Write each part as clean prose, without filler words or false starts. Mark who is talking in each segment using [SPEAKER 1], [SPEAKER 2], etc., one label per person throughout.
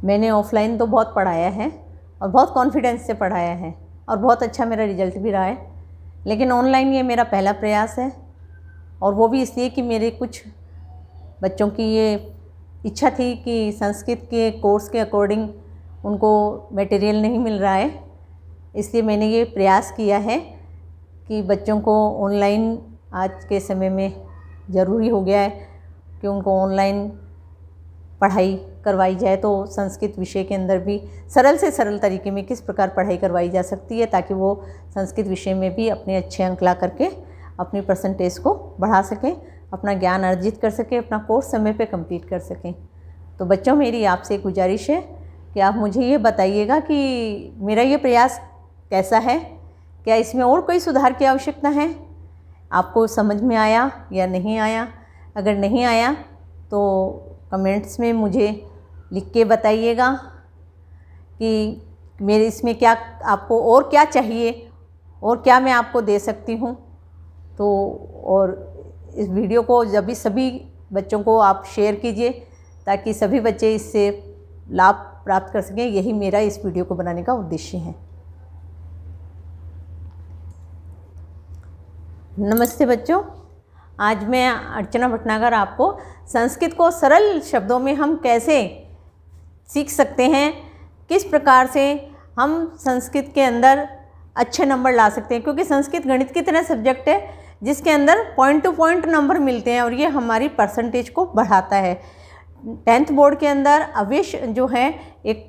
[SPEAKER 1] मैंने ऑफ़लाइन तो बहुत पढ़ाया है और बहुत कॉन्फिडेंस से पढ़ाया है और बहुत अच्छा मेरा रिजल्ट भी रहा है, लेकिन ऑनलाइन ये मेरा पहला प्रयास है। और वो भी इसलिए कि मेरे कुछ बच्चों की ये इच्छा थी कि संस्कृत के कोर्स के अकॉर्डिंग उनको मटेरियल नहीं मिल रहा है, इसलिए मैंने ये प्रयास किया है कि बच्चों को ऑनलाइन आज के समय में ज़रूरी हो गया है कि उनको ऑनलाइन पढ़ाई करवाई जाए, तो संस्कृत विषय के अंदर भी सरल से सरल तरीके में किस प्रकार पढ़ाई करवाई जा सकती है ताकि वो संस्कृत विषय में भी अपने अच्छे अंक ला करके अपनी परसेंटेज को बढ़ा सकें, अपना ज्ञान अर्जित कर सकें, अपना कोर्स समय पे कंप्लीट कर सकें। तो बच्चों, मेरी आपसे एक गुजारिश है कि आप मुझे ये बताइएगा कि मेरा ये प्रयास कैसा है, क्या इसमें और कोई सुधार की आवश्यकता है, आपको समझ में आया या नहीं आया। अगर नहीं आया तो कमेंट्स में मुझे लिख के बताइएगा कि मेरे इसमें क्या आपको और क्या चाहिए और क्या मैं आपको दे सकती हूँ। तो और इस वीडियो को जब भी सभी बच्चों को आप शेयर कीजिए ताकि सभी बच्चे इससे लाभ प्राप्त कर सकें। यही मेरा इस वीडियो को बनाने का उद्देश्य है। नमस्ते बच्चों, आज मैं अर्चना भटनागर आपको संस्कृत को सरल शब्दों में हम कैसे सीख सकते हैं, किस प्रकार से हम संस्कृत के अंदर अच्छे नंबर ला सकते हैं, क्योंकि संस्कृत गणित की तरह सब्जेक्ट है जिसके अंदर पॉइंट टू पॉइंट नंबर मिलते हैं और ये हमारी परसेंटेज को बढ़ाता है। 10th बोर्ड के अंदर अवश्य जो है एक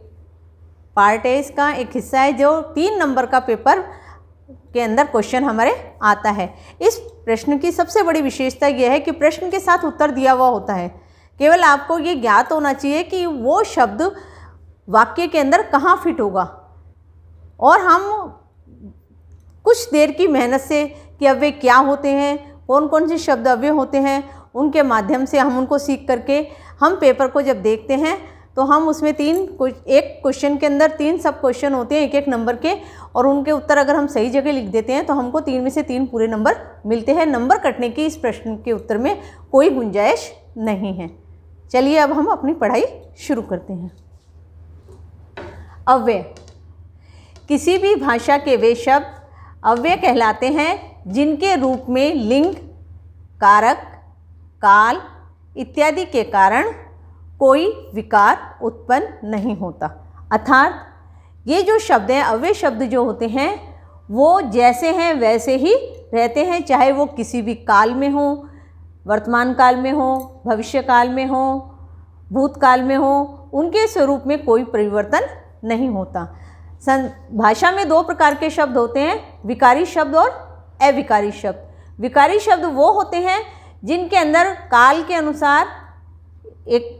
[SPEAKER 1] पार्ट है, इसका एक हिस्सा है जो 3 नंबर का पेपर के अंदर क्वेश्चन हमारे आता है। इस प्रश्न की सबसे बड़ी विशेषता यह है कि प्रश्न के साथ उत्तर दिया हुआ होता है। केवल आपको ये ज्ञात होना चाहिए कि वो शब्द वाक्य के अंदर कहाँ फिट होगा, और हम कुछ देर की मेहनत से कि अव्यय क्या होते हैं, कौन कौन से शब्द अव्यय होते हैं, उनके माध्यम से हम उनको सीख करके हम पेपर को जब देखते हैं तो हम उसमें एक क्वेश्चन के अंदर 3 सब क्वेश्चन होते हैं 1-1 नंबर के, और उनके उत्तर अगर हम सही जगह लिख देते हैं तो हमको 3 में से 3 पूरे नंबर मिलते हैं। नंबर कटने की इस प्रश्न के उत्तर में कोई गुंजाइश नहीं है। चलिए अब हम अपनी पढ़ाई शुरू करते हैं। अव्यय, किसी भी भाषा के वे शब्द अव्यय कहलाते हैं जिनके रूप में लिंग, कारक, काल इत्यादि के कारण कोई विकार उत्पन्न नहीं होता। अर्थात ये जो शब्द हैं, अव्यय शब्द जो होते हैं, वो जैसे हैं वैसे ही रहते हैं, चाहे वो किसी भी काल में हो, वर्तमान काल में हो, भविष्य काल में हो, भूतकाल में हो, उनके स्वरूप में कोई परिवर्तन नहीं होता। भाषा में 2 प्रकार के शब्द होते हैं, विकारी शब्द और अविकारी शब्द। विकारी शब्द वो होते हैं जिनके अंदर काल के अनुसार एक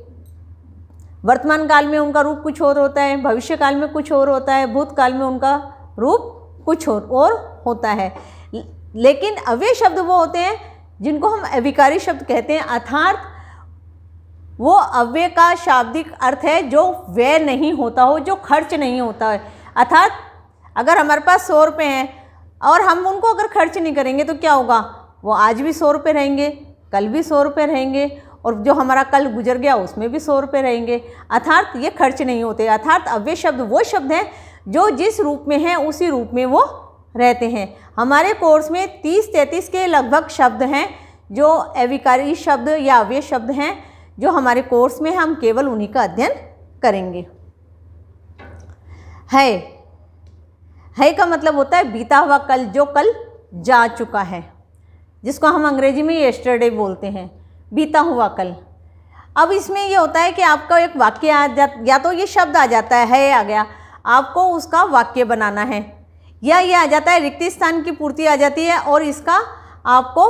[SPEAKER 1] वर्तमान काल में उनका रूप कुछ और होता है, भविष्य काल में कुछ और होता है, भूतकाल में उनका रूप कुछ और होता है। लेकिन अव्यय शब्द वो होते हैं जिनको हम अविकारी शब्द कहते हैं। अर्थात वो अव्यय का शाब्दिक अर्थ है जो व्यय नहीं होता हो, जो खर्च नहीं होता है। अर्थात अगर हमारे पास 100 रुपये हैं और हम उनको अगर खर्च नहीं करेंगे तो क्या होगा, वो आज भी 100 रुपये रहेंगे, कल भी 100 रुपये रहेंगे, और जो हमारा कल गुजर गया उसमें भी 100 रुपये रहेंगे। अर्थात ये खर्च नहीं होते। अर्थात अव्यय शब्द वो शब्द हैं जो जिस रूप में हैं उसी रूप में वो रहते हैं। हमारे कोर्स में 30-33 के लगभग शब्द हैं जो अविकारी शब्द या अव्यय शब्द हैं, जो हमारे कोर्स में हम केवल उन्हीं का अध्ययन करेंगे। है का मतलब होता है बीता हुआ कल, जो कल जा चुका है, जिसको हम अंग्रेजी में येस्टरडे बोलते हैं, बीता हुआ कल। अब इसमें ये होता है कि आपका एक वाक्य या तो ये शब्द आ जाता है आ गया, आपको उसका वाक्य बनाना है, या ये आ जाता है रिक्त स्थान की पूर्ति आ जाती है और इसका आपको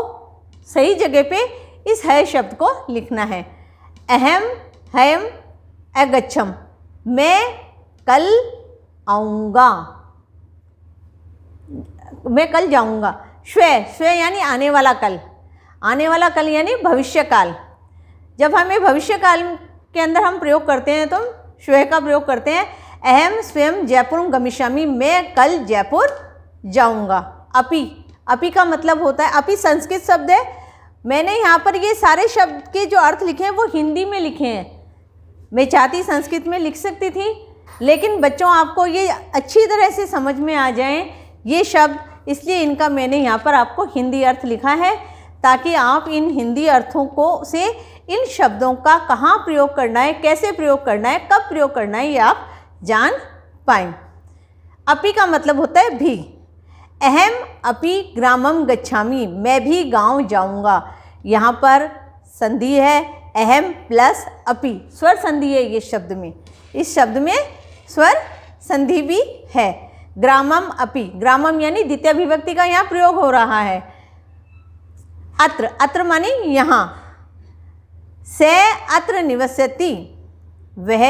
[SPEAKER 1] सही जगह पे इस है शब्द को लिखना है। अहम हयम अगच्छम, मैं कल आऊँगा, मैं कल जाऊँगा। श्व यानी आने वाला कल, आने वाला कल यानी भविष्य काल। जब हमें भविष्य काल के अंदर हम प्रयोग करते हैं तो श्व का प्रयोग करते हैं। अहम स्वयं जयपुर गमिष्यामि, मैं कल जयपुर जाऊंगा। अपि का मतलब होता है, अपि संस्कृत शब्द है। मैंने यहाँ पर ये सारे शब्द के जो अर्थ लिखे हैं वो हिंदी में लिखे हैं, मैं चाहती संस्कृत में लिख सकती थी, लेकिन बच्चों आपको ये अच्छी तरह से समझ में आ जाएं ये शब्द, इसलिए इनका मैंने यहाँ पर आपको हिंदी अर्थ लिखा है, ताकि आप इन हिंदी अर्थों को से इन शब्दों का कहाँ प्रयोग करना है, कैसे प्रयोग करना है, कब प्रयोग करना है, ये आप जान पाएँ। अपि का मतलब होता है भी। अहम अपि ग्रामम गच्छामि, मैं भी गांव जाऊंगा। यहाँ पर संधि है, अहम प्लस अपि, स्वर संधि है ये शब्द में, इस शब्द में स्वर संधि भी है। ग्रामम अपि, ग्रामम यानी द्वितीय विभक्ति का यहाँ प्रयोग हो रहा है। अत्र, अत्र माने यहाँ। से अत्र निवसति, वह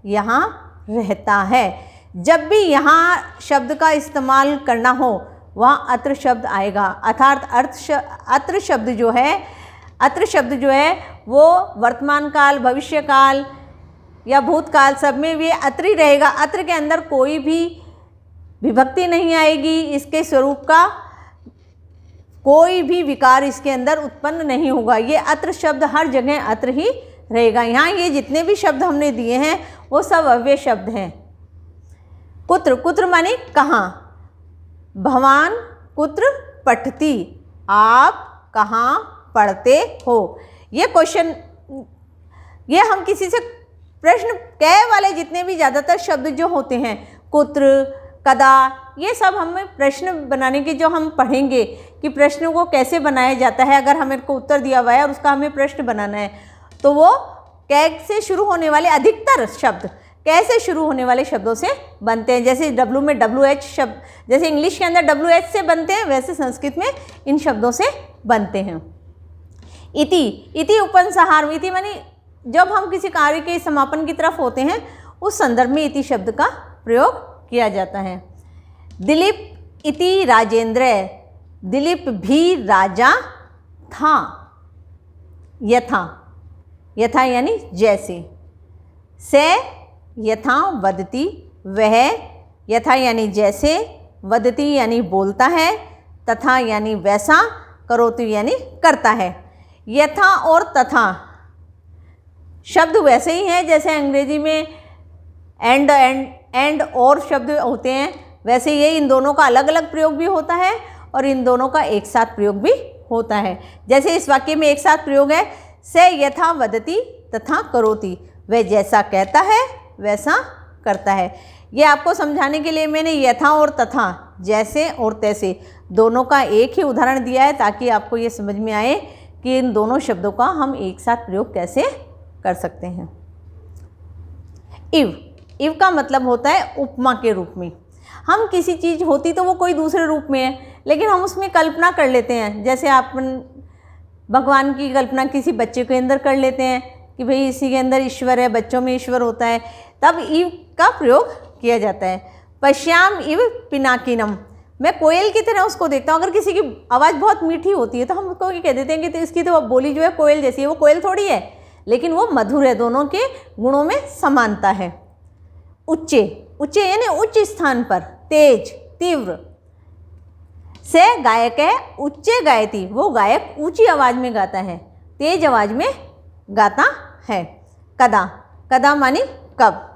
[SPEAKER 1] यहाँ रहता है। जब भी यहाँ शब्द का इस्तेमाल करना हो वहाँ अत्र शब्द आएगा, अर्थात अत्र शब्द जो है, अत्र शब्द जो है वो वर्तमान काल, भविष्य काल या भूतकाल सब में भी अत्र ही रहेगा। अत्र के अंदर कोई भी विभक्ति नहीं आएगी, इसके स्वरूप का कोई भी विकार इसके अंदर उत्पन्न नहीं होगा। ये अत्र शब्द हर जगह अत्र ही रहेगा। यहाँ ये जितने भी शब्द हमने दिए हैं वो सब अव्यय शब्द हैं। कुत्र, कुत्र माने कहाँ। भवान कुत्र पठति, आप कहाँ पढ़ते हो। ये क्वेश्चन, ये हम किसी से प्रश्न कह वाले जितने भी ज़्यादातर शब्द जो होते हैं, कुत्र, कदा, ये सब हमें प्रश्न बनाने के जो हम पढ़ेंगे कि प्रश्नों को कैसे बनाया जाता है, अगर हमें को उत्तर दिया हुआ है और उसका हमें प्रश्न बनाना है, तो वो कैग से शुरू होने वाले अधिकतर शब्द कैसे शुरू होने वाले शब्दों से बनते हैं। जैसे डब्लू में WH शब्द, जैसे इंग्लिश के अंदर WH से बनते हैं, वैसे संस्कृत में इन शब्दों से बनते हैं। इति, इति उपसंहार, इति मानी जब हम किसी कार्य के समापन की तरफ होते हैं उस संदर्भ में इति शब्द का प्रयोग किया जाता है। दिलीप इति राजेंद्र, दिलीप भी राजा था। यथा, यथा यानी जैसे। से यथा वदति, वह, यथा यानी जैसे, वदति यानी बोलता है, तथा यानी वैसा, करोति यानी करता है। यथा और तथा शब्द वैसे ही हैं जैसे अंग्रेजी में एंड और शब्द होते हैं, वैसे ये इन दोनों का अलग अलग प्रयोग भी होता है और इन दोनों का एक साथ प्रयोग भी होता है। जैसे इस वाक्य में एक साथ प्रयोग है, से यथा वदति तथा करोति, वह जैसा कहता है वैसा करता है। ये आपको समझाने के लिए मैंने यथा और तथा, जैसे और तैसे, दोनों का एक ही उदाहरण दिया है, ताकि आपको ये समझ में आए कि इन दोनों शब्दों का हम एक साथ प्रयोग कैसे कर सकते हैं। इव, इव का मतलब होता है उपमा के रूप में। हम किसी चीज़ होती तो वो कोई दूसरे रूप में है, लेकिन हम उसमें कल्पना कर लेते हैं। जैसे आप भगवान की कल्पना किसी बच्चे के अंदर कर लेते हैं कि भाई इसी के अंदर ईश्वर है, बच्चों में ईश्वर होता है, तब इव का प्रयोग किया जाता है। पश्याम इव पिनाकिनम, मैं कोयल की तरह उसको देखता हूँ। अगर किसी की आवाज़ बहुत मीठी होती है तो हम उसको ये कह देते हैं कि तो इसकी तो बोली जो है कोयल जैसी है। वो कोयल थोड़ी है, लेकिन वो मधुर है, दोनों के गुणों में समानता है। उच्चे, उच्चे यानी उच्च स्थान पर, तेज, तीव्र। से गायक है, उच्चे गायती, वो गायक ऊंची आवाज़ में गाता है, तेज आवाज़ में गाता है। कदा, कदा मानी कब।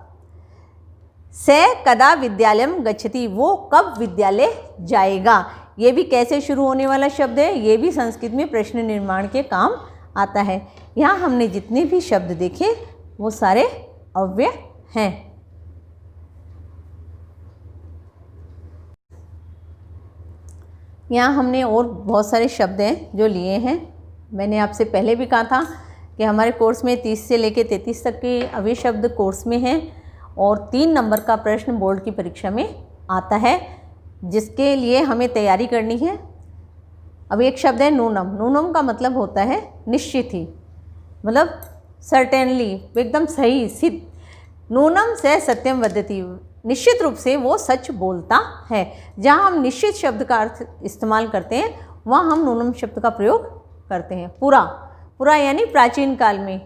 [SPEAKER 1] से कदा विद्यालयम गच्छति, वो कब विद्यालय जाएगा। ये भी कैसे शुरू होने वाला शब्द है, ये भी संस्कृत में प्रश्न निर्माण के काम आता है। यहाँ हमने जितने भी शब्द देखे वो सारे अव्यय हैं। यहाँ हमने और बहुत सारे शब्द हैं जो लिए हैं। मैंने आपसे पहले भी कहा था कि हमारे कोर्स में 30 से लेकर 33 तक के अव्यय शब्द कोर्स में हैं और 3 नंबर का प्रश्न बोर्ड की परीक्षा में आता है, जिसके लिए हमें तैयारी करनी है। अब एक शब्द है नूनम। नूनम का मतलब होता है निश्चित ही, मतलब सर्टेनली, एकदम सही, सिद्ध। नूनम से सत्यम वदति, निश्चित रूप से वो सच बोलता है। जहाँ हम निश्चित शब्द का अर्थ इस्तेमाल करते हैं वहाँ हम नूनम शब्द का प्रयोग करते हैं। पुरा, पुरा यानी प्राचीन काल में।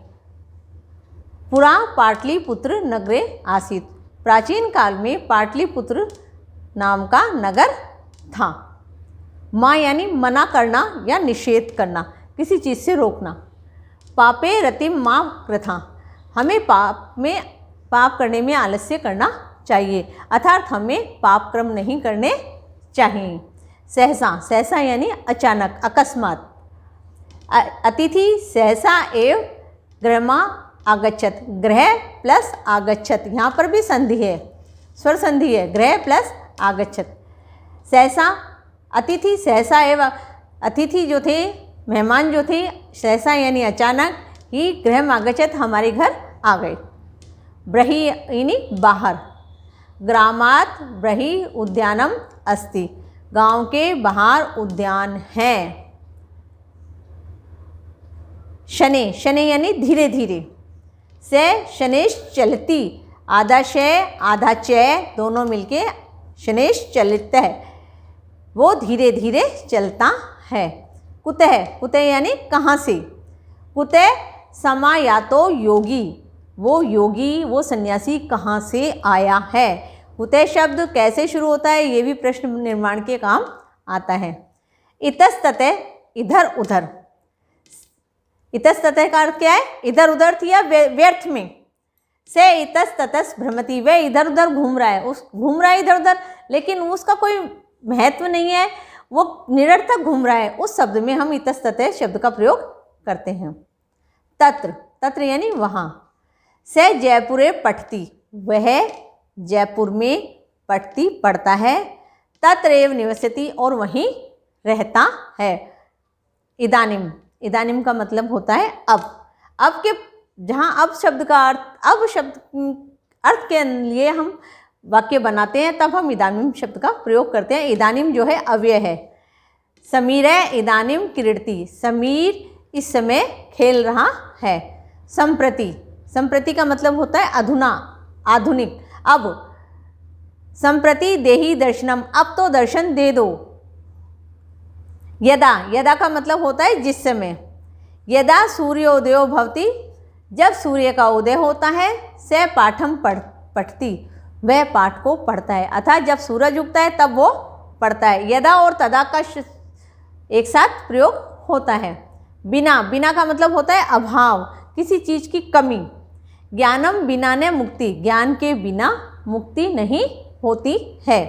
[SPEAKER 1] पुरा पाटलिपुत्र नगरे आसीत, प्राचीन काल में पाटलिपुत्र नाम का नगर था। माँ यानी मना करना या निषेध करना, किसी चीज़ से रोकना। पापे रतिम माँ कृथा, हमें पाप करने में आलस्य करना चाहिए, अर्थात हमें पाप कर्म नहीं करने चाहिए। सहसा, सहसा यानी अचानक, अकस्मात। अतिथि सहसा एव गृहमा आगच्छत, गृह प्लस आगच्छत, यहाँ पर भी संधि है, स्वर संधि है, गृह प्लस आगच्छत। सहसा अतिथि, सहसा एव अतिथि जो थे, मेहमान जो थे, सहसा यानी अचानक ही, गृह आगच्छत हमारे घर आ गए। ब्रही यानी बाहर, ग्रामात ब्रही उद्यानम अस्ति, गांव के बाहर उद्यान है। शनै, शनै यानी धीरे धीरे, से शनेश चलती, आधा शय आधा चय दोनों मिलके शनेश चलता है, वो धीरे धीरे चलता है। कुतः, कुतः यानी कहाँ से, कुतः समायातो योगी, वो योगी, वो सन्यासी कहाँ से आया है। कुतः शब्द कैसे शुरू होता है, ये भी प्रश्न निर्माण के काम आता है। इतस्ततः, इधर उधर, इतस्ततः का अर्थ क्या है, इधर उधर थी या व्यर्थ में। से इतस्ततः भ्रमति, वह इधर उधर घूम रहा है, घूम रहा है इधर उधर, लेकिन उसका कोई महत्व नहीं है, वो निरर्थक घूम रहा है, उस शब्द में हम इतस्ततः शब्द का प्रयोग करते हैं। तत्र, तत्र यानी वहाँ। से जयपुरे पठती, वह जयपुर में पठती पढ़ता है। तत्रैव निवसति, और वहीं रहता है। इदानीम, इदानीम का मतलब होता है अब के, जहाँ अब शब्द का अर्थ, अब शब्द अर्थ के लिए हम वाक्य बनाते हैं, तब हम इदानीम शब्द का प्रयोग करते हैं। इदानीम जो है अव्यय है। समीर इदानीम क्रीडति, समीर इस समय खेल रहा है। संप्रति, संप्रति का मतलब होता है अधुना, आधुनिक। अब संप्रति देहि दर्शनम, अब तो दर्शन दे दो। यदा, यदा का मतलब होता है जिस समय। यदा सूर्योदयो भवति, जब सूर्य का उदय होता है। से पाठम पठती, वह पाठ को पढ़ता है, अर्थात जब सूरज उगता है तब वो पढ़ता है। यदा और तदा का एक साथ प्रयोग होता है। बिना, बिना का मतलब होता है अभाव, किसी चीज़ की कमी। ज्ञानम बिना ने मुक्ति, ज्ञान के बिना मुक्ति नहीं होती है।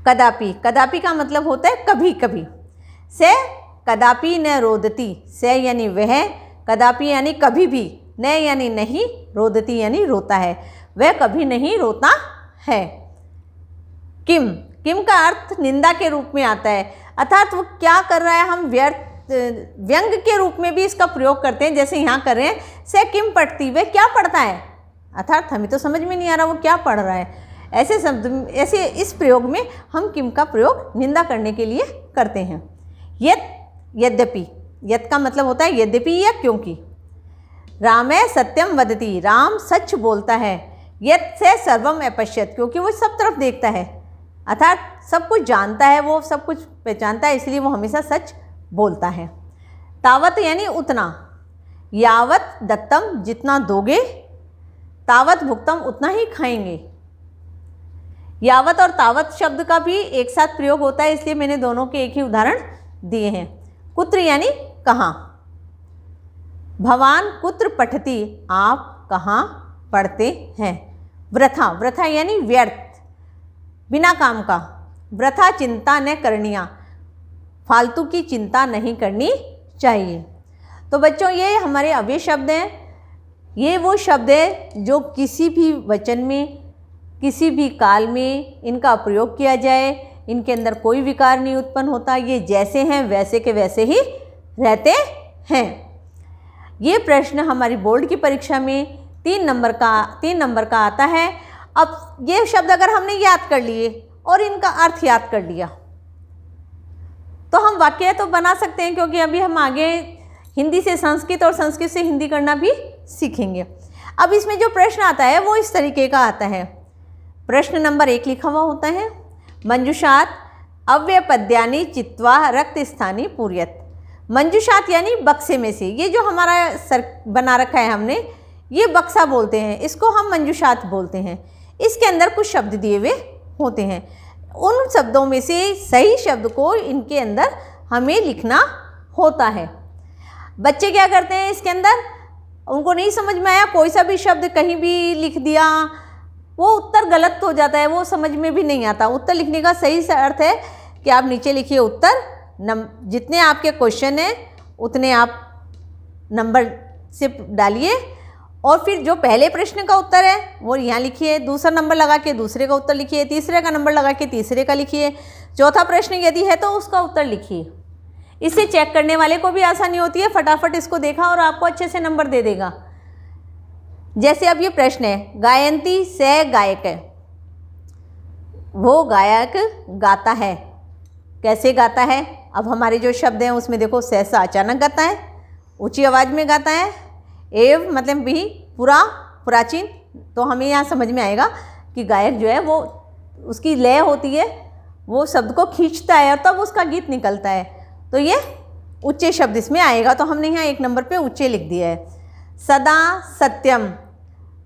[SPEAKER 1] कदापि, कदापि का मतलब होता है कभी कभी। से कदापि न रोदती, से यानी वह, कदापि यानी कभी भी, न यानी नहीं, रोदती यानी रोता है, वह कभी नहीं रोता है। किम, किम का अर्थ निंदा के रूप में आता है, अर्थात वो क्या कर रहा है, हम व्यंग के रूप में भी इसका प्रयोग करते हैं, जैसे यहाँ कर रहे हैं। से किम पढ़ती, वह क्या पढ़ता है, अर्थात हमें तो समझ में नहीं आ रहा वो क्या पढ़ रहा है। ऐसे शब्द, ऐसे इस प्रयोग में हम किम का प्रयोग निंदा करने के लिए करते हैं। यत, यद्यपि, यत का मतलब होता है यद्यपि या क्योंकि। रामे सत्यम वदति, राम सच बोलता है। यत से सर्वम अपश्यत, क्योंकि वो सब तरफ देखता है, अर्थात सब कुछ जानता है, वो सब कुछ पहचानता है, इसलिए वो हमेशा सच बोलता है। तावत यानी उतना। यावत दत्तम, जितना दोगे, तावत भुक्तम, उतना ही खाएंगे। यावत और तावत शब्द का भी एक साथ प्रयोग होता है, इसलिए मैंने दोनों के एक ही उदाहरण दिए हैं। कुत्र यानी कहाँ। भवान कुत्र पठति, आप कहाँ पढ़ते हैं। वृथा, वृथा यानी व्यर्थ, बिना काम का। वृथा चिंता न करनिया, फालतू की चिंता नहीं करनी चाहिए। तो बच्चों ये हमारे अव्यय शब्द हैं। ये वो शब्द है जो किसी भी वचन में, किसी भी काल में इनका प्रयोग किया जाए, इनके अंदर कोई विकार नहीं उत्पन्न होता, ये जैसे हैं वैसे के वैसे ही रहते हैं। ये प्रश्न हमारी बोर्ड की परीक्षा में 3 नंबर का आता है। अब ये शब्द अगर हमने याद कर लिए और इनका अर्थ याद कर लिया तो हम वाक्य तो बना सकते हैं, क्योंकि अभी हम आगे हिंदी से संस्कृत और संस्कृत से हिंदी करना भी सीखेंगे। अब इसमें जो प्रश्न आता है वो इस तरीके का आता है। प्रश्न नंबर 1 लिखा हुआ होता है, मंजुषात अव्यपद्यानि चित्वा रक्त स्थानी पूर्यत। मंजुषात यानी बक्से में से, ये जो हमारा सर बना रखा है हमने, ये बक्सा बोलते हैं, इसको हम मंजुषात बोलते हैं। इसके अंदर कुछ शब्द दिए हुए होते हैं, उन शब्दों में से सही शब्द को इनके अंदर हमें लिखना होता है। बच्चे क्या करते हैं, इसके अंदर उनको नहीं समझ में आया, कोई सा भी शब्द कहीं भी लिख दिया, वो उत्तर गलत हो जाता है, वो समझ में भी नहीं आता। उत्तर लिखने का सही से अर्थ है कि आप नीचे लिखिए उत्तर, जितने आपके क्वेश्चन हैं उतने आप नंबर से डालिए, और फिर जो पहले प्रश्न का उत्तर है वो यहाँ लिखिए, दूसरा नंबर लगा के दूसरे का उत्तर लिखिए, तीसरे का नंबर लगा के तीसरे का लिखिए, चौथा प्रश्न यदि है तो उसका उत्तर लिखिए। इससे चेक करने वाले को भी आसानी होती है, फटाफट इसको देखा और आपको अच्छे से नंबर दे देगा। जैसे अब ये प्रश्न है, गायंती से गायक है, वो गायक गाता है, कैसे गाता है? अब हमारे जो शब्द हैं उसमें देखो, सहसा अचानक गाता है, ऊंची आवाज़ में गाता है, एव मतलब भी पूरा प्राचीन, तो हमें यहाँ समझ में आएगा कि गायक जो है वो उसकी लय होती है, वो शब्द को खींचता है और तब उसका गीत निकलता है, तो ये उच्चे शब्द इसमें आएगा। तो हमने यहाँ एक नंबर पे उच्चे लिख दिया है। सदा सत्यम,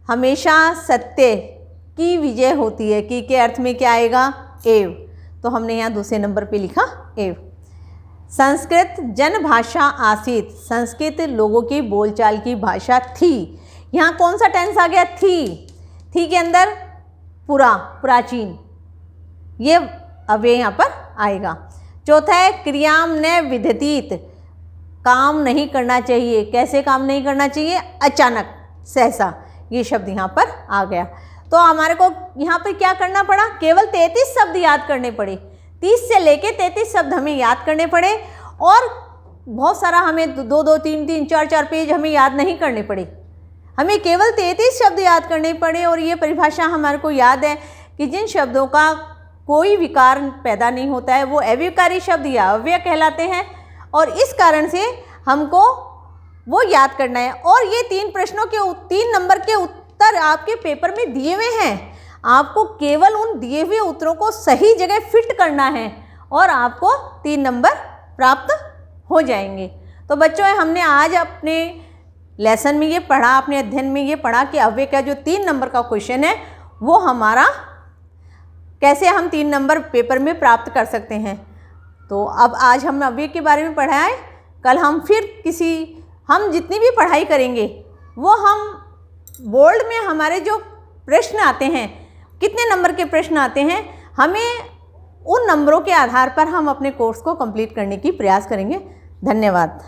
[SPEAKER 1] हमेशा सत्य की विजय होती है, की के अर्थ में क्या आएगा? एव, तो हमने यहाँ दूसरे नंबर पे लिखा एव। संस्कृत जन भाषा आसीत, संस्कृत लोगों की बोलचाल की भाषा थी। यहाँ कौन सा टेंस आ गया? थी के अंदर पूरा प्राचीन, ये अव्यय यहाँ पर आएगा। चौथा है क्रियाम न विधतीत, काम नहीं करना चाहिए, कैसे काम नहीं करना चाहिए? अचानक, सहसा, ये शब्द यहाँ पर आ गया। तो हमारे को यहाँ पर क्या करना पड़ा? केवल 33 शब्द याद करने पड़े, 30 से लेके 33 शब्द हमें याद करने पड़े, और बहुत सारा हमें 2-2, 3-3, 4-4 पेज हमें याद नहीं करने पड़े, हमें केवल 33 शब्द याद करने पड़े। और ये परिभाषा हमारे को याद है कि जिन शब्दों का कोई विकार पैदा नहीं होता है वो अविकारी शब्द या अव्यय कहलाते हैं, और इस कारण से हमको वो याद करना है। और ये 3 प्रश्नों के 3 नंबर के उत्तर आपके पेपर में दिए हुए हैं, आपको केवल उन दिए हुए उत्तरों को सही जगह फिट करना है और आपको 3 नंबर प्राप्त हो जाएंगे। तो बच्चों, हमने आज अपने लेसन में ये पढ़ा, अपने अध्ययन में ये पढ़ा कि अव्यय का जो 3 नंबर का क्वेश्चन है वो हमारा कैसे हम 3 नंबर पेपर में प्राप्त कर सकते हैं। तो अब आज हम अव्यय के बारे में पढ़ा है, कल हम फिर हम जितनी भी पढ़ाई करेंगे वो हम बोर्ड में हमारे जो प्रश्न आते हैं, कितने नंबर के प्रश्न आते हैं, हमें उन नंबरों के आधार पर हम अपने कोर्स को कंप्लीट करने की प्रयास करेंगे। धन्यवाद।